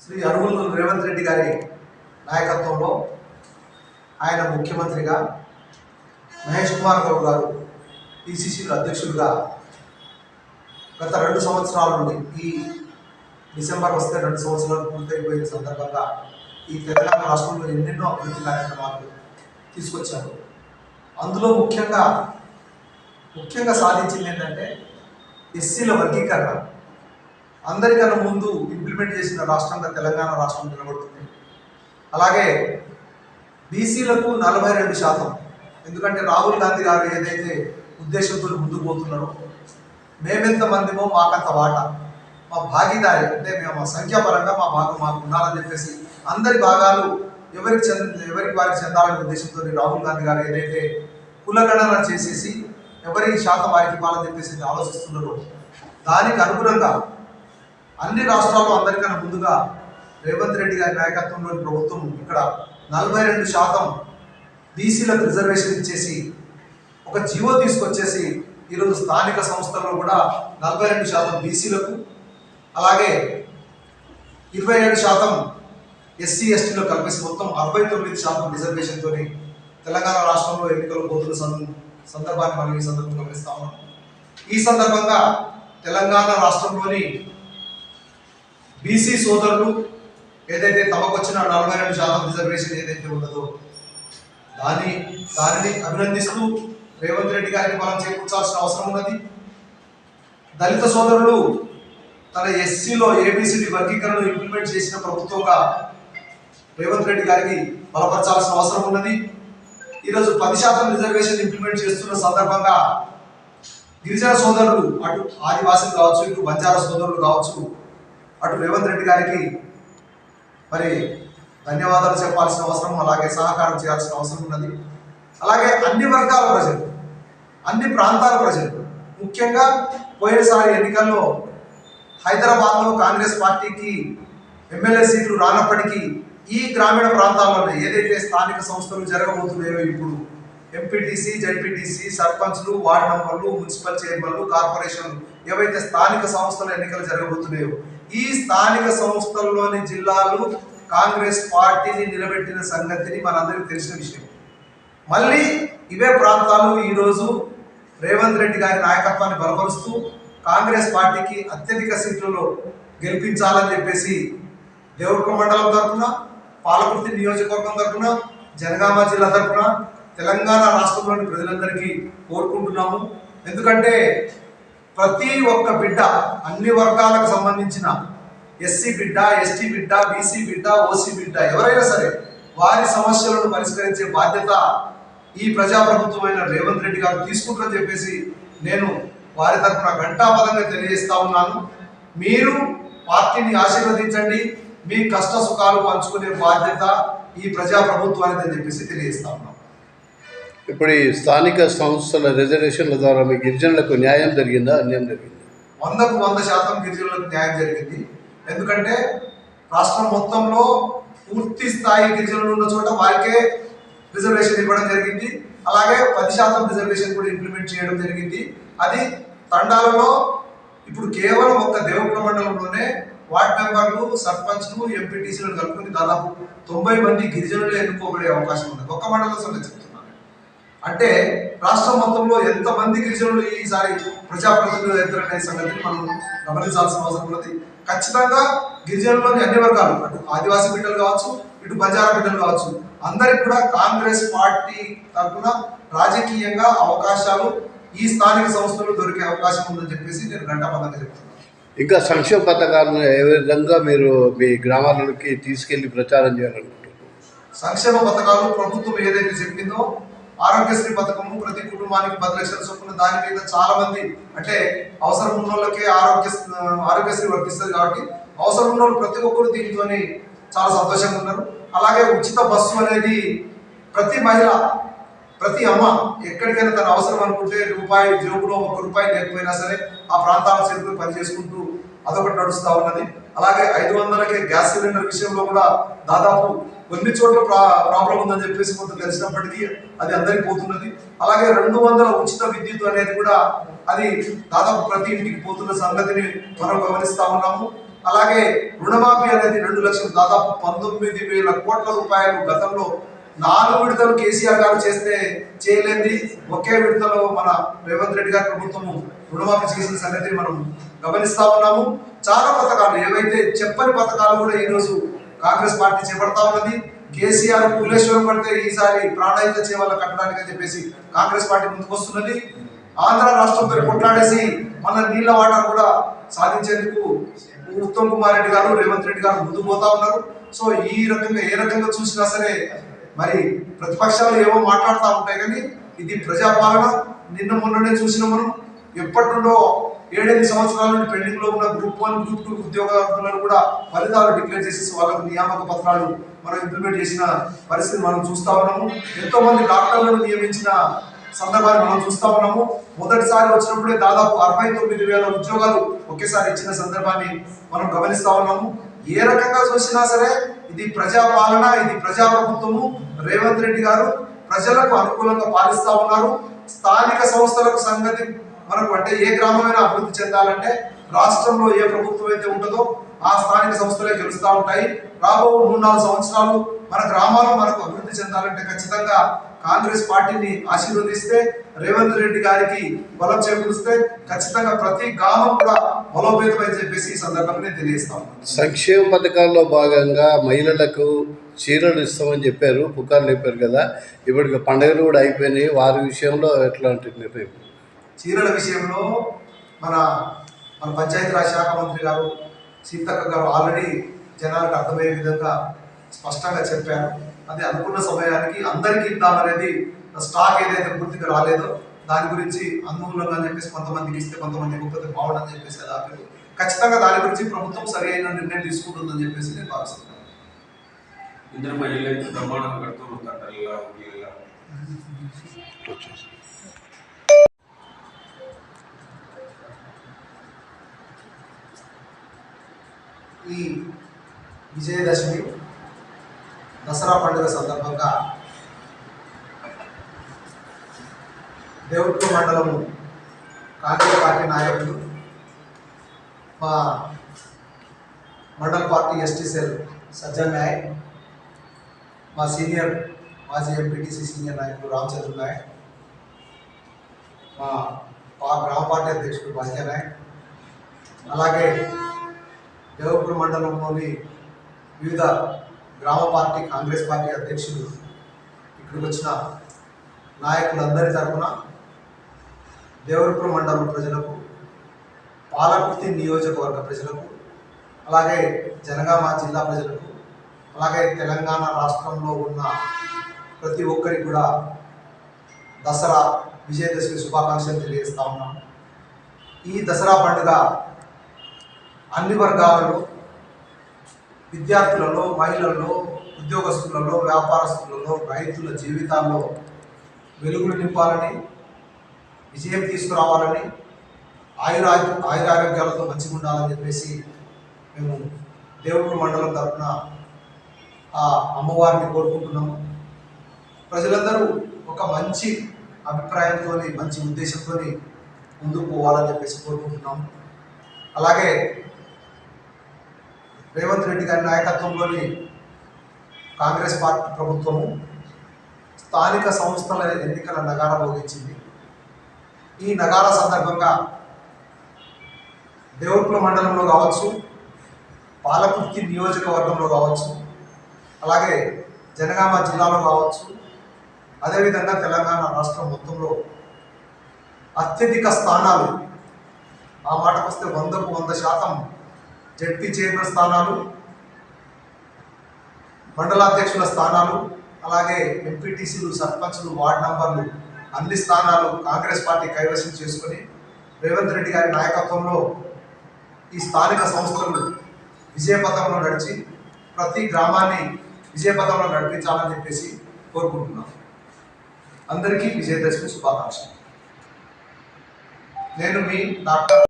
శ్రీ అరువుల రేవంత్ రెడ్డి గారి నాయకత్వంలో ఆయన ముఖ్యమంత్రిగా, మహేష్ కుమార్ గౌడ్ గారు పిసిసి అధ్యక్షులుగా గత 2 సంవత్సరాల నుండి ఈ డిసెంబర్ వస్తే 2 సంవత్సరాలు పూర్తయిపోయిన సందర్భంగా ఈ తెలంగాణ రాష్ట్రంలో ఎన్నెన్నో అభివృద్ధి కార్యక్రమాలు తీసుకొచ్చారు. అందులో ముఖ్యంగా సాధించింది ఏంటంటే ఎస్సీల వర్గీకరణ. అందరికన్నా ముందు ఇంప్లిమెంట్ చేసిన రాష్ట్రంగా తెలంగాణ రాష్ట్రం నిలబడుతుంది. అలాగే బీసీలకు 42%, ఎందుకంటే రాహుల్ గాంధీ గారు ఏదైతే ఉద్దేశంతో ముందుకు పోతున్నారో, మేమెంతమందిమో మాకంత వాటా, మా భాగీదారి అంటే మేము సంఖ్యాపరంగా మా భాగం మాకు ఉండాలని చెప్పేసి అందరి భాగాలు ఎవరికి వారికి చెందాలనే ఉద్దేశంతో రాహుల్ గాంధీ గారు ఏదైతే కులగణన చేసేసి ఎవరి శాతం వారికి ఇవ్వాలని చెప్పేసి ఆలోచిస్తున్నారో, దానికి అనుగుణంగా అన్ని రాష్ట్రాల్లో అందరికన్నా ముందుగా రేవంత్ రెడ్డి గారి నాయకత్వంలోని ప్రభుత్వం ఇక్కడ 42% బీసీలకు రిజర్వేషన్ ఇచ్చేసి ఒక జీవో తీసుకొచ్చేసి ఈరోజు స్థానిక సంస్థల్లో కూడా 42% బీసీలకు, అలాగే 27% ఎస్సీ ఎస్టీలో కలిపేసి మొత్తం 69% రిజర్వేషన్తో తెలంగాణ రాష్ట్రంలో ఎన్నికలు పోతున్న సందర్భాన్ని మనం ఈ సందర్భంగా గమనిస్తా ఉన్నాం. ఈ సందర్భంగా తెలంగాణ రాష్ట్రంలోని బీసీ సోదరులు ఏదైతే తమకు వచ్చిన 42% రిజర్వేషన్ ఏదైతే ఉన్నదో దానిని అభినందిస్తూ రేవంత్ రెడ్డి గారికి బలం చేకూర్చాల్సిన అవసరం ఉన్నది. దళిత సోదరులు తన ఎస్సీలో ఏబిసిడి వర్గీకరణను ఇంప్లిమెంట్ చేసిన ప్రభుత్వంగా రేవంత్ రెడ్డి గారికి బలపరచాల్సిన అవసరం ఉన్నది. ఈరోజు 10% రిజర్వేషన్ ఇంప్లిమెంట్ చేస్తున్న సందర్భంగా గిరిజన సోదరులు, అటు ఆదివాసులు కావచ్చు, ఇటు బంజారా సోదరులు కావచ్చు, అటు రేవంత్ రెడ్డి గారికి మరి ధన్యవాదాలు చెప్పాల్సిన అవసరం, అలాగే సహకారం చేయాల్సిన అవసరం ఉన్నది. అలాగే అన్ని వర్గాల ప్రజలు, అన్ని ప్రాంతాల ప్రజలు, ముఖ్యంగా పోయినసారి ఎన్నికల్లో హైదరాబాద్లో కాంగ్రెస్ పార్టీకి ఎమ్మెల్యే సీట్లు రానప్పటికీ ఈ గ్రామీణ ప్రాంతాల్లోనే ఏదైతే స్థానిక సంస్థలు జరగబోతున్నాయో, ఇప్పుడు ఎంపీటీసీ, జడ్పీటీసీ, సర్పంచ్లు, వార్డు మెంబర్లు, మున్సిపల్ చైర్మన్లు, కార్పొరేషన్లు, ఏవైతే స్థానిక సంస్థల ఎన్నికలు జరగబోతున్నాయో, ఈ స్థానిక సంస్థల్లోని జిల్లాలు కాంగ్రెస్ పార్టీని నిలబెట్టిన సంగతిని మనందరికీ తెలిసిన విషయం. మళ్ళీ ఇవే ప్రాంతాలు ఈరోజు రేవంత్ రెడ్డి గారి నాయకత్వాన్ని బలపరుస్తూ కాంగ్రెస్ పార్టీకి అత్యధిక సీట్లలో గెలిపించాలని చెప్పేసి దేవరకొండ మండలం తరఫున, పాలకుర్తి నియోజకవర్గం తరఫున, జనగామ జిల్లా తరఫున తెలంగాణ రాష్ట్రంలోని ప్రజలందరికీ కోరుకుంటున్నాము. ఎందుకంటే ప్రతి ఒక్క బిడ్డ, అన్ని వర్గాలకు సంబంధించిన ఎస్సీ బిడ్డ, ఎస్టీ బిడ్డ, బీసీ బిడ్డ, ఓసీ బిడ్డ, ఎవరైనా సరే వారి సమస్యలను పరిష్కరించే బాధ్యత ఈ ప్రజాప్రభుత్వమైన రేవంత్ రెడ్డి గారు తీసుకుంటారని చెప్పేసి నేను వారి తరఫున ఘంటాపదంగా తెలియజేస్తా ఉన్నాను. మీరు పార్టీని ఆశీర్వదించండి, మీ కష్ట సుఖాలు పంచుకునే బాధ్యత ఈ ప్రజాప్రభుత్వానికి అని చెప్పేసి తెలియజేస్తా ఉన్నాను. ఇప్పుడు ఈ స్థానిక సంస్థల రిజర్వేషన్ల ద్వారా మీ గిరిజనులకు న్యాయం జరిగిందా, అన్యాయం జరిగిందా? 100% గిరిజనులకు న్యాయం జరిగింది. ఎందుకంటే రాష్ట్రం మొత్తంలో పూర్తి స్థాయి గిరిజనులు ఉన్న చోట వారికే రిజర్వేషన్ ఇవ్వడం జరిగింది. అలాగే 10% రిజర్వేషన్ కూడా ఇంప్లిమెంట్ చేయడం జరిగింది. అది తండాలలో ఇప్పుడు కేవలం ఒక్క దేవరకొండ మండలంలోనే వార్డు మెంబర్లు, సర్పంచ్లు, ఎంపీటీసీలను కలుపుకొని దాదాపు 90 మంది గిరిజనులు ఎన్నుకోబడే అవకాశం ఉంది. ఒక్క మండలం సంగతి చెప్తున్నాను. అంటే రాష్ట్రం మొత్తంలో ఎంతమంది గిరిజనులు ఈసారి ప్రజాప్రతినిధులు ఎదురనే సంగతిని మనం గమనించాల్సిన అవసరం ఉన్నది. ఖచ్చితంగా గిరిజనుల్లోని అన్ని వర్గాలు, అటు ఆదివాసీ బిడ్డలు కావచ్చు, ఇటు బంజారా బిడ్డలు కావచ్చు, అందరికి కూడా కాంగ్రెస్ పార్టీ తరఫున రాజకీయంగా అవకాశాలు ఈ స్థానిక సంస్థలు దొరికే అవకాశం ఉందని చెప్పేసి నేను ఘంటాపదంగా చెప్తున్నాను. ఇంకా సంక్షేమ పథకాలను ఏ విధంగా మీరు మీ గ్రామాలకి తీసుకెళ్లి ప్రచారం చేయాలనుకుంటున్నారు? సంక్షేమ పథకాలు ప్రభుత్వం ఏదైతే చెప్పిందో, ఆరోగ్యశ్రీ పథకము ప్రతి కుటుంబానికి 10 లక్షల చొప్పున, దాని మీద చాలా మంది అంటే అవసరం ఉన్న వాళ్ళకే ఆరోగ్యశ్రీ వర్తిస్తుంది కాబట్టి అవసరం ఉన్న వాళ్ళు ప్రతి ఒక్కరు దీంతో చాలా సంతోషంగా ఉన్నారు. అలాగే ఉచిత బస్సు అనేది ప్రతి మహిళ, ప్రతి అమ్మ ఎక్కడికైనా తన అవసరం అనుకుంటే రూపాయి జేబులో ₹1 లేకపోయినా సరే ఆ ప్రాంతాలకు చేరుకుని పని చేసుకుంటూ అదొకటి నడుస్తూ ఉన్నది. అలాగే 500కే గ్యాస్ సిలిండర్ విషయంలో కూడా దాదాపు కొన్ని చోట్ల ప్రాబ్లం ఉందని చెప్పేసి కొంత తెలిసినప్పటికీ అది అందరికి పోతున్నది. అలాగే 200 ఉచిత విద్యుత్ అనేది కూడా అది దాదాపు ప్రతి ఇంటికి పోతున్న సంగతిని మనం గమనిస్తా ఉన్నాము. అలాగే రుణమాఫీ అనేది 2 లక్షలు, దాదాపు 19,000 కోట్ల రూపాయలు గతంలో 4 విడతలు కేసీఆర్ గారు చేస్తే చేయలేంది ఒకే విడతలో మన రేవంత్ రెడ్డి గారి ప్రభుత్వము రుణమాఫీ చేసిన సంగతిని మనం గమనిస్తా ఉన్నాము. చాలా పథకాలు, ఏవైతే చెప్పని పథకాలు కూడా ఈరోజు కాంగ్రెస్ పార్టీ చేపడతా ఉన్నది. కేసీఆర్ కులేశ్వరం పడితే ఈసారి ప్రాణాయిత చేయాల కట్టడానికి అని చెప్పేసి కాంగ్రెస్ పార్టీ ముందుకు వస్తున్నది. ఆంధ్ర రాష్ట్రంతో కొట్లాడేసి మన నీళ్ల వాటర్ కూడా సాధించేందుకు ఉత్తమ్ కుమార్ రెడ్డి గారు, రేవంత్ రెడ్డి గారు ముందుకు పోతా ఉన్నారు. సో ఈ రకంగా ఏ రకంగా చూసినా సరే మరి ప్రతిపక్షాలు ఏవో మాట్లాడుతూ ఉంటాయి, కానీ ఇది ప్రజాపాలన. నిన్న మొన్ననే చూసిన మనం ఎప్పటి నుండో 7-8 సంవత్సరాల నుండి పెండింగ్ లో ఉన్న గ్రూప్ 1, గ్రూప్ 2 ఉద్యోగాలను కూడా ఫలితాలు డిక్లేర్ చేసేసి వాళ్ళకు నియామక పత్రాలు మనం ఇంప్లిమెంట్ చేసిన పరిస్థితి మనం చూస్తా ఉన్నాము. ఎంతో మంది డాక్టర్లను నియమించిన సందర్భాన్ని మనం చూస్తా ఉన్నాము. మొదటిసారి వచ్చినప్పుడే దాదాపు 69,000 ఉద్యోగాలు ఒకేసారి ఇచ్చిన సందర్భాన్ని మనం గమనిస్తా ఉన్నాము. ఏ రకంగా చూసినా సరే ఇది ప్రజాపాలన, ఇది ప్రజాప్రభుత్వము. రేవంత్ రెడ్డి గారు ప్రజలకు అనుకూలంగా పాలిస్తా ఉన్నారు. స్థానిక సంస్థలకు సంగతి మనకు అంటే ఏ గ్రామమైనా అభివృద్ధి చెందాలంటే రాష్ట్రంలో ఏ ప్రభుత్వం అయితే ఉంటుందో ఆ స్థానిక సంస్థలే గెలుస్తూ ఉంటాయి. రాబో 3-4 సంవత్సరాలు మన గ్రామాలు మనకు అభివృద్ధి చెందాలంటే ఖచ్చితంగా కాంగ్రెస్ పార్టీని ఆశీర్వదిస్తే, రేవంత్ రెడ్డి గారికి బలం చేకూరిస్తే ఖచ్చితంగా ప్రతి గ్రామం కూడా బలోపేతమని చెప్పేసి ఈ సందర్భంగా నేను తెలియజేస్తాను. సంక్షేమ పథకాల్లో భాగంగా మహిళలకు చీరలు ఇస్తామని చెప్పారు, పుకార్లు చెప్పారు కదా. ఇప్పటికి పండుగలు కూడా అయిపోయినాయి. వారి విషయంలో ఎట్లాంటి నిర్ణయం? చీరల విషయంలో మన పంచాయతీరాజ్ శాఖ మంత్రి గారు సీతక్క గారు ఆల్రెడీ జనాలకు అర్థమయ్యే విధంగా స్పష్టంగా చెప్పారు. అది అనుకున్న సమయానికి అందరికీ ఇద్దామనేది స్టాక్ ఏదైతే పూర్తిగా రాలేదో దాని గురించి అనుకూలంగా అని చెప్పేసి కొంతమందికి ఇస్తే కొంతమందికి ఇవ్వకపోతే బాగుండని చెప్పేసి అది ఆపారు. ఖచ్చితంగా దాని గురించి ప్రభుత్వం సరి అయిన నిర్ణయం తీసుకుంటుందని చెప్పేసి నేను భావిస్తున్నాను. ఈ విజయదశమి దసరా పండుగ సందర్భంగా దేవుట్ల మండలము కాంగ్రెస్ పార్టీ నాయకులు, మా మండల party ST cell Sajjan Nayak, మా సీనియర్ మాజీ ఎంపీటీసీ సీనియర్ నాయకులు రామచంద్ర నాయక్, మా గ్రామ పార్టీ అధ్యక్షుడు భాగ్య నాయక్, అలాగే దేవపూర్ మండలంలోని వివిధ గ్రామ పార్టీ కాంగ్రెస్ పార్టీ అధ్యక్షులు, ఇక్కడికి వచ్చిన నాయకులందరి తరఫున దేవరపురం మండలం ప్రజలకు, పాలకుర్తి నియోజకవర్గ ప్రజలకు, అలాగే జనగామ జిల్లా ప్రజలకు, అలాగే తెలంగాణ రాష్ట్రంలో ఉన్న ప్రతి ఒక్కరికి కూడా దసరా విజయదశమి శుభాకాంక్షలు తెలియజేస్తా ఉన్నాము. ఈ దసరా పండుగ అన్ని వర్గాలలో, విద్యార్థులలో, మహిళల్లో, ఉద్యోగస్తులలో, వ్యాపారస్తులలో, రైతుల జీవితాల్లో వెలుగులు నింపాలని, విజయం తీసుకురావాలని, ఆయురారోగ్యాలతో మంచిగా ఉండాలని చెప్పేసి మేము దేవుడు మండలం తరఫున ఆ అమ్మవారిని కోరుకుంటున్నాము. ప్రజలందరూ ఒక మంచి అభిప్రాయంతో, మంచి ఉద్దేశంతో ముందుకు పోవాలని చెప్పేసి కోరుకుంటున్నాము. అలాగే రేవంత్ రెడ్డి గారి నాయకత్వంలోని కాంగ్రెస్ పార్టీ ప్రభుత్వము స్థానిక సంస్థల ఎన్నికల నగారా మోగించింది. ఈ నగారా సందర్భంగా దేవట్ల మండలంలో కావచ్చు, పాలకుర్తి నియోజకవర్గంలో కావచ్చు, అలాగే జనగామ జిల్లాలో కావచ్చు, అదేవిధంగా తెలంగాణ రాష్ట్రం మొత్తంలో అత్యధిక స్థానాలు, ఆ మాటకు వస్తే 100కు 100% జడ్పీ చైర్మన్ స్థానాలు, మండలాధ్యక్షుల స్థానాలు, అలాగే ఎంపీటీసీలు, సర్పంచ్లు, వార్డు నంబర్లు అన్ని స్థానాలు కాంగ్రెస్ పార్టీ కైవసం చేసుకొని రేవంత్ రెడ్డి గారి నాయకత్వంలో ఈ స్థానిక సంస్థలు విజయపథంలో నడిచి ప్రతి గ్రామాన్ని విజయపథంలో నడిపించాలని చెప్పేసి కోరుకుంటున్నాం. అందరికీ విజయదశమి శుభాకాంక్షలు. నేను మీ డాక్టర్